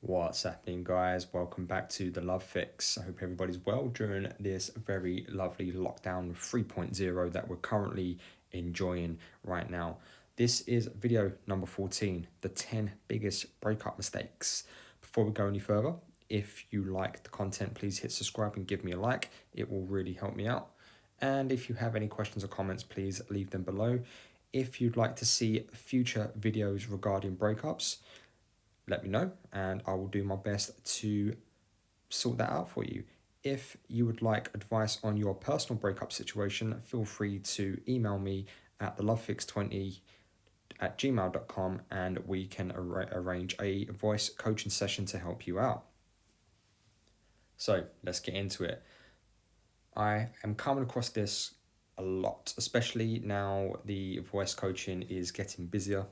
What's happening, guys? Welcome back to the Love Fix. I hope everybody's well during this very lovely lockdown 3.0 that we're currently enjoying right now. This is video number 14, the 10 biggest breakup mistakes. Before we go any further, if you like the content, please hit subscribe and give me a like. It will really help me out. And if you have any questions or comments, please leave them below. If you'd like to see future videos regarding breakups, let me know and I will do my best to sort that out for you. If you would like advice on your personal breakup situation, feel free to email me at thelovefix20@gmail.com and we can arrange a voice coaching session to help you out. So let's get into it. I am coming across this a lot, especially now the voice coaching is getting busier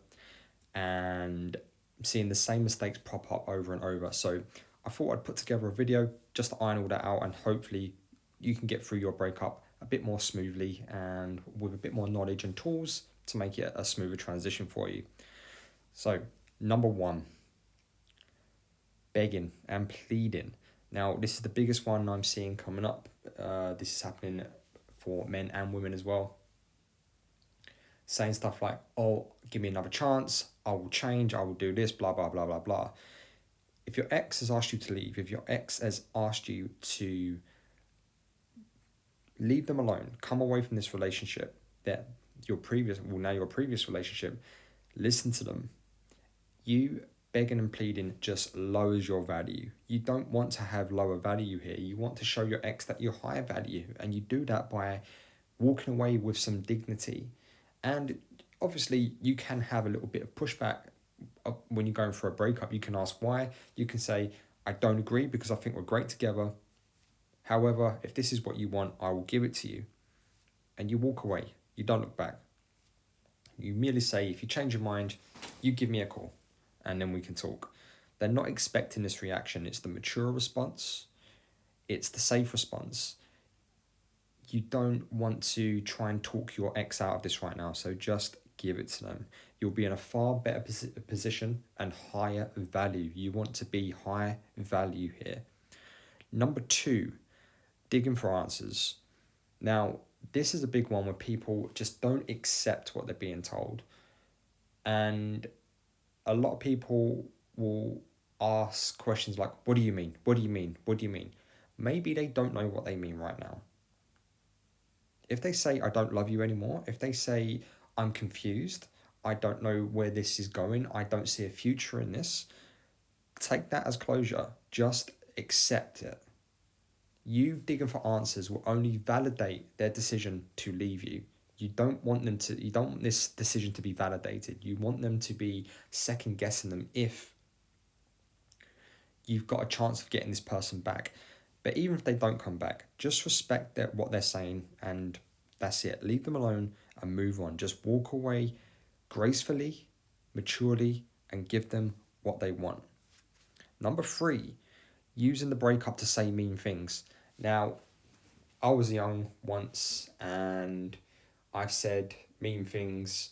and seeing the same mistakes pop up over and over. So I thought I'd put together a video just to iron all that out, and hopefully you can get through your breakup a bit more smoothly and with a bit more knowledge and tools to make it a smoother transition for you. So number one, begging and pleading. Now this is the biggest one I'm seeing coming up. This is happening for men and women as well. Saying stuff like, oh, give me another chance, I will change, I will do this, blah, blah, blah, blah, blah. If your ex has asked you to leave, if your ex has asked you to leave them alone, come away from this relationship, that your previous relationship, listen to them. You begging and pleading just lowers your value. You don't want to have lower value here. You want to show your ex that you're higher value, and you do that by walking away with some dignity. And obviously, you can have a little bit of pushback when you're going for a breakup. You can ask why. You can say, I don't agree because I think we're great together. However, if this is what you want, I will give it to you. And you walk away. You don't look back. You merely say, if you change your mind, you give me a call and then we can talk. They're not expecting this reaction. It's the mature response. It's the safe response. You don't want to try and talk your ex out of this right now, so just give it to them. You'll be in a far better position and higher value. You want to be high value here. Number two, digging for answers. Now, this is a big one where people just don't accept what they're being told. And a lot of people will ask questions like, what do you mean? What do you mean? What do you mean? Maybe they don't know what they mean right now. If they say, I don't love you anymore, if they say, I'm confused, I don't know where this is going, I don't see a future in this, take that as closure. Just accept it. You digging for answers will only validate their decision to leave you. You don't want this decision to be validated. You want them to be second guessing them if you've got a chance of getting this person back. But even if they don't come back, just respect what they're saying, and that's it. Leave them alone and move on. Just walk away gracefully, maturely, and give them what they want. Number three, using the breakup to say mean things. Now, I was young once and I've said mean things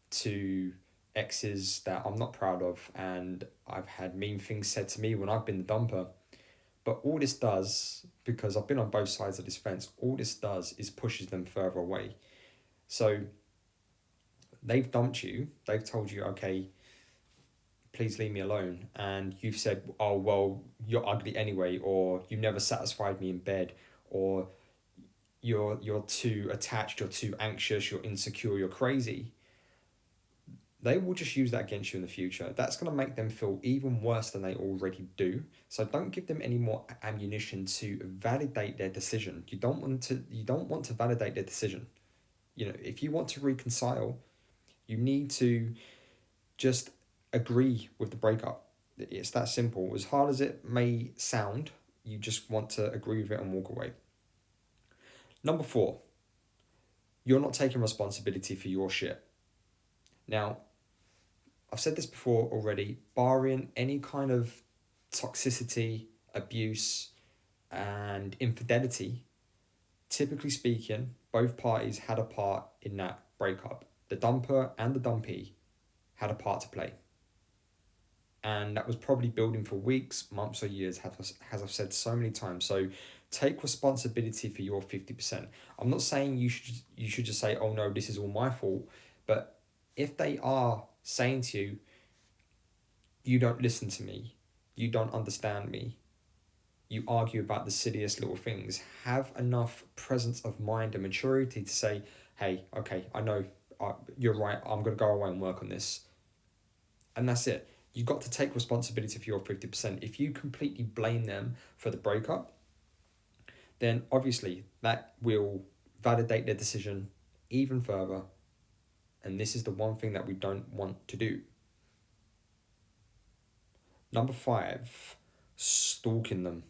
to exes that I'm not proud of, and I've had mean things said to me when I've been the dumper. But all this does, because I've been on both sides of this fence, all this does is pushes them further away. So they've dumped you, they've told you, okay, please leave me alone. And you've said, oh, well, you're ugly anyway, or you never satisfied me in bed, or you're too attached, you're too anxious, you're insecure, you're crazy. They will just use that against you in the future. That's going to make them feel even worse than they already do. So don't give them any more ammunition to validate their decision. You don't want to validate their decision. You know, if you want to reconcile, you need to just agree with the breakup. It's that simple. As hard as it may sound, you just want to agree with it and walk away. Number four, you're not taking responsibility for your shit. Now, I've said this before already, barring any kind of toxicity, abuse, and infidelity, typically speaking, both parties had a part in that breakup. The dumper and the dumpee had a part to play. And that was probably building for weeks, months, or years, as I've said so many times. So take responsibility for your 50%. I'm not saying you should just say, oh no, this is all my fault. But if they are saying to you, you don't listen to me, you don't understand me, you argue about the silliest little things, have enough presence of mind and maturity to say, hey, okay, I know you're right, I'm going to go away and work on this. And that's it. You've got to take responsibility for your 50%. If you completely blame them for the breakup, then obviously that will validate their decision even further. And this is the one thing that we don't want to do. Number 5, stalking them.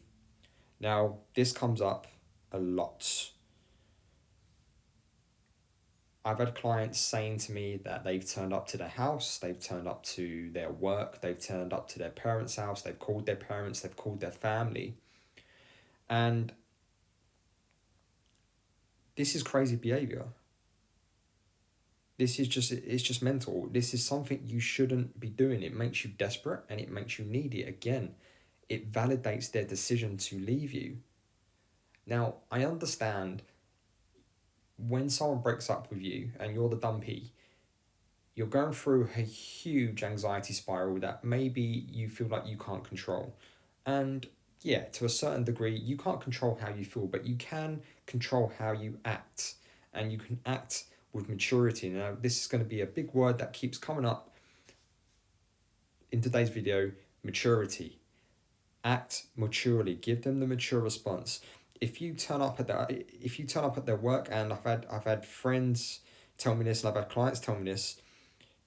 Now, this comes up a lot. I've had clients saying to me that they've turned up to their house, they've turned up to their work, they've turned up to their parents' house, they've called their parents, they've called their family. And this is crazy behavior. It's just mental. This is something you shouldn't be doing. It makes you desperate and it makes you needy. Again, it validates their decision to leave you. Now, I understand when someone breaks up with you and you're the dumpee, you're going through a huge anxiety spiral that maybe you feel like you can't control. And yeah, to a certain degree, you can't control how you feel, but you can control how you act. And you can act with maturity. Now, this is going to be a big word that keeps coming up in today's video: maturity. Act maturely. Give them the mature response. If you turn up at their work, and I've had friends tell me this, and I've had clients tell me this,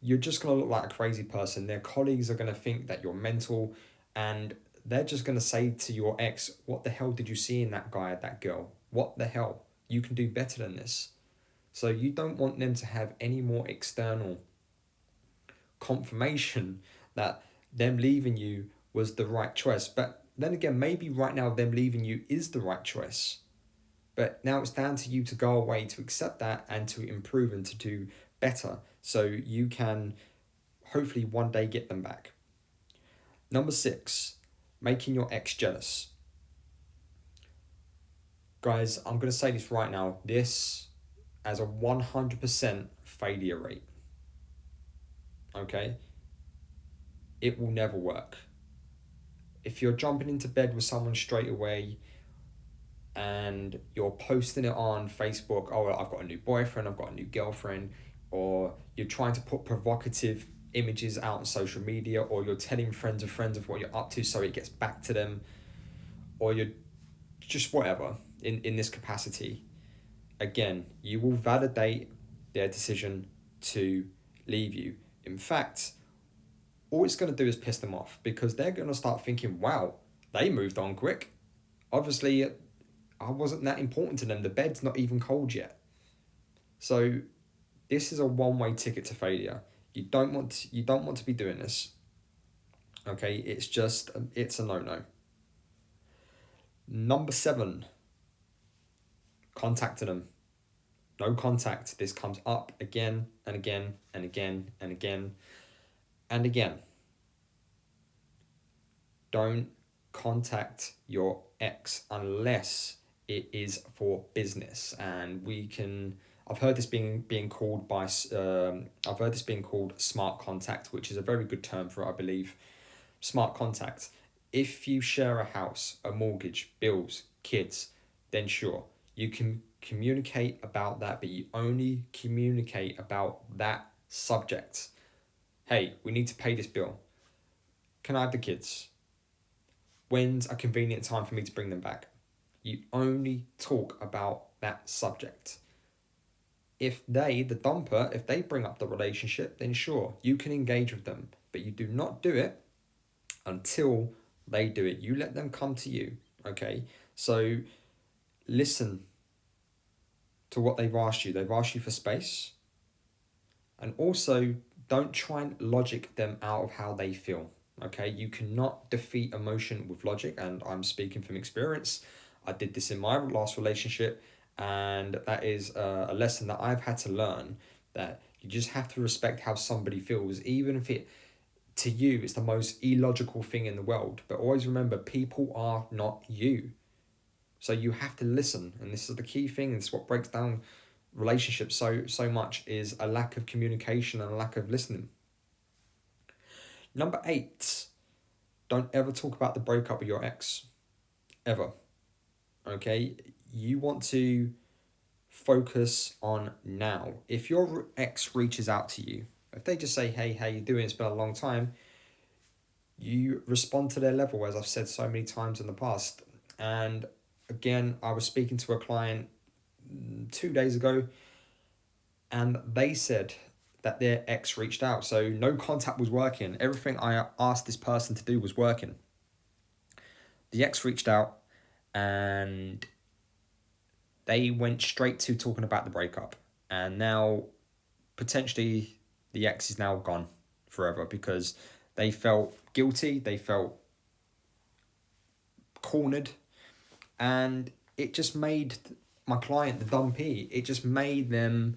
you're just gonna look like a crazy person. Their colleagues are gonna think that you're mental, and they're just gonna say to your ex, "What the hell did you see in that guy, that girl? What the hell? You can do better than this." So you don't want them to have any more external confirmation that them leaving you was the right choice. But then again, maybe right now them leaving you is the right choice. But now it's down to you to go away, to accept that, and to improve and to do better so you can hopefully one day get them back. Number 6, making your ex jealous. Guys, I'm going to say this right now. This has a 100% failure rate. Okay? It will never work. If you're jumping into bed with someone straight away and you're posting it on Facebook, oh, I've got a new boyfriend, I've got a new girlfriend, or you're trying to put provocative images out on social media, or you're telling friends of friends of what you're up to so it gets back to them, or you're just whatever in this capacity, again, you will validate their decision to leave you. In fact, all it's going to do is piss them off, because they're going to start thinking, wow, they moved on quick. Obviously, I wasn't that important to them. The bed's not even cold yet. So this is a one-way ticket to failure. You don't want to be doing this. Okay, it's a no-no. Number 7, contacting them. No contact. This comes up again and again and again and again and again. Don't contact your ex unless it is for business. And I've heard this being called smart contact, which is a very good term for it, I believe. Smart contact. If you share a house, a mortgage, bills, kids, then sure, you can communicate about that, but you only communicate about that subject. Hey, we need to pay this bill. Can I have the kids? When's a convenient time for me to bring them back? You only talk about that subject. If the dumper, if they bring up the relationship, then sure, you can engage with them, but you do not do it until they do it. You let them come to you, okay? So listen to what they've asked you. They've asked you for space. And also, don't try and logic them out of how they feel, okay? You cannot defeat emotion with logic, and I'm speaking from experience. I did this in my last relationship, and that is a lesson that I've had to learn, that you just have to respect how somebody feels, even if it to you, it's the most illogical thing in the world. But always remember, people are not you. So you have to listen. And this is the key thing. It's what breaks down relationships so much, is a lack of communication and a lack of listening. Number 8, don't ever talk about the breakup with your ex. Ever. Okay? You want to focus on now. If your ex reaches out to you, if they just say, hey, how you doing? It's been a long time. You respond to their level, as I've said so many times in the past. And again, I was speaking to a client 2 days ago, and they said that their ex reached out. So no contact was working. Everything I asked this person to do was working. The ex reached out, and they went straight to talking about the breakup. And now, potentially, the ex is now gone forever because they felt guilty, they felt cornered, and it just made my client, the dumpee, it just made them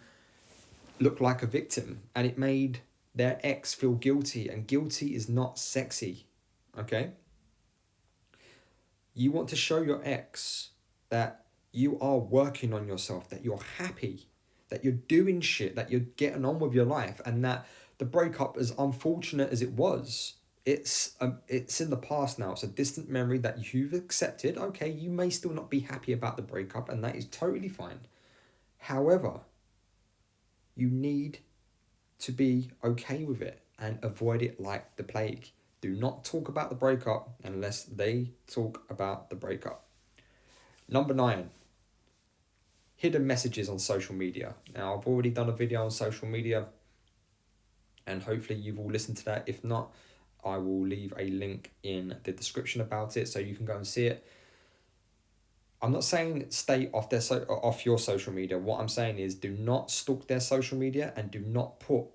look like a victim, and it made their ex feel guilty, and guilty is not sexy, okay? You want to show your ex that you are working on yourself, that you're happy, that you're doing shit, that you're getting on with your life, and that the breakup, as unfortunate as it was, it's in the past now. It's a distant memory that you've accepted. Okay, you may still not be happy about the breakup, and that is totally fine. However, you need to be okay with it and avoid it like the plague. Do not talk about the breakup unless they talk about the breakup. Number 9, hidden messages on social media. Now, I've already done a video on social media, and hopefully you've all listened to that. If not, I will leave a link in the description about it so you can go and see it. I'm not saying stay off off your social media. What I'm saying is, do not stalk their social media, and do not put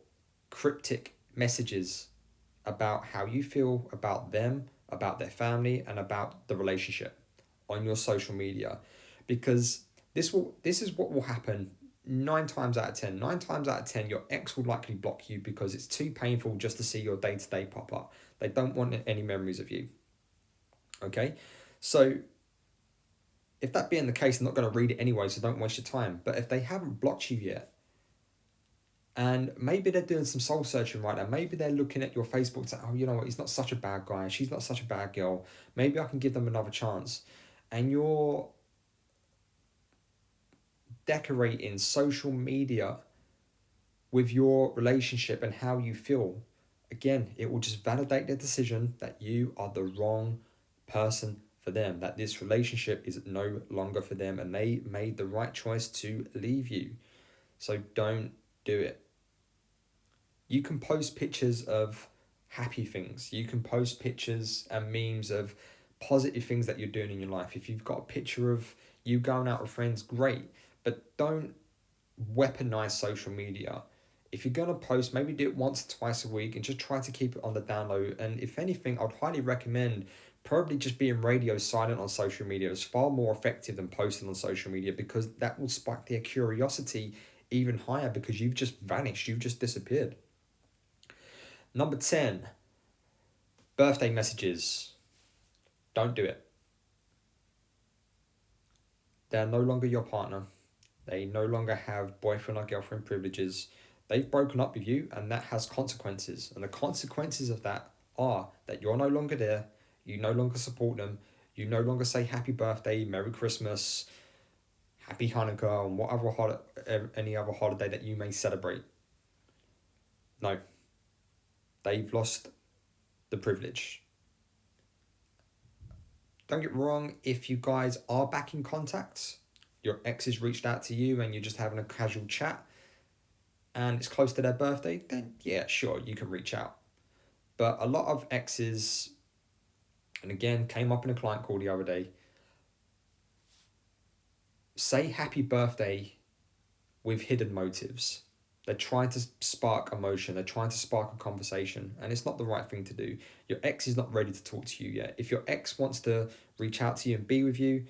cryptic messages about how you feel about them, about their family, and about the relationship on your social media, because this is what will happen 9 times out of 10. 9 times out of 10, your ex will likely block you because it's too painful just to see your day-to-day pop up. They don't want any memories of you. Okay? So if that being the case, they're not going to read it anyway, so don't waste your time. But if they haven't blocked you yet, and maybe they're doing some soul searching right now, maybe they're looking at your Facebook and saying, oh, you know what, he's not such a bad guy, she's not such a bad girl, maybe I can give them another chance. And you're decorating social media with your relationship and how you feel. Again, it will just validate their decision that you are the wrong person for them, that this relationship is no longer for them, and they made the right choice to leave you. So don't do it. You can post pictures of happy things. You can post pictures and memes of positive things that you're doing in your life. If you've got a picture of you going out with friends, great. But don't weaponize social media. If you're going to post, maybe do it once or twice a week and just try to keep it on the down low. And if anything, I'd highly recommend probably just being radio silent on social media. It's far more effective than posting on social media, because that will spark their curiosity even higher, because you've just vanished, you've just disappeared. Number 10, birthday messages. Don't do it. They're no longer your partner. They no longer have boyfriend or girlfriend privileges. They've broken up with you, and that has consequences. And the consequences of that are that you're no longer there, you no longer support them, you no longer say happy birthday, Merry Christmas, Happy Hanukkah, and any other holiday that you may celebrate. No. They've lost the privilege. Don't get me wrong, if you guys are back in contact, your ex has reached out to you and you're just having a casual chat and it's close to their birthday, then yeah, sure, you can reach out. But a lot of exes, and again, came up in a client call the other day, say happy birthday with hidden motives. They're trying to spark emotion. They're trying to spark a conversation. And it's not the right thing to do. Your ex is not ready to talk to you yet. If your ex wants to reach out to you and be with you,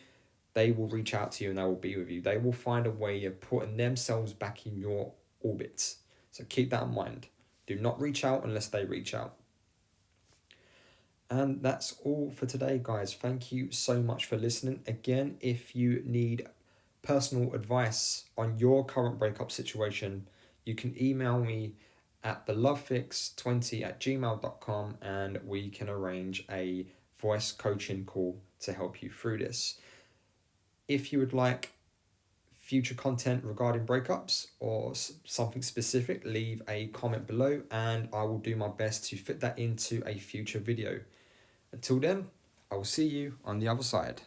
they will reach out to you and they will be with you. They will find a way of putting themselves back in your orbits. So keep that in mind. Do not reach out unless they reach out. And that's all for today, guys. Thank you so much for listening. Again, if you need personal advice on your current breakup situation, you can email me at thelovefix20@gmail.com and we can arrange a voice coaching call to help you through this. If you would like future content regarding breakups or something specific, leave a comment below and I will do my best to fit that into a future video. Until then, I will see you on the other side.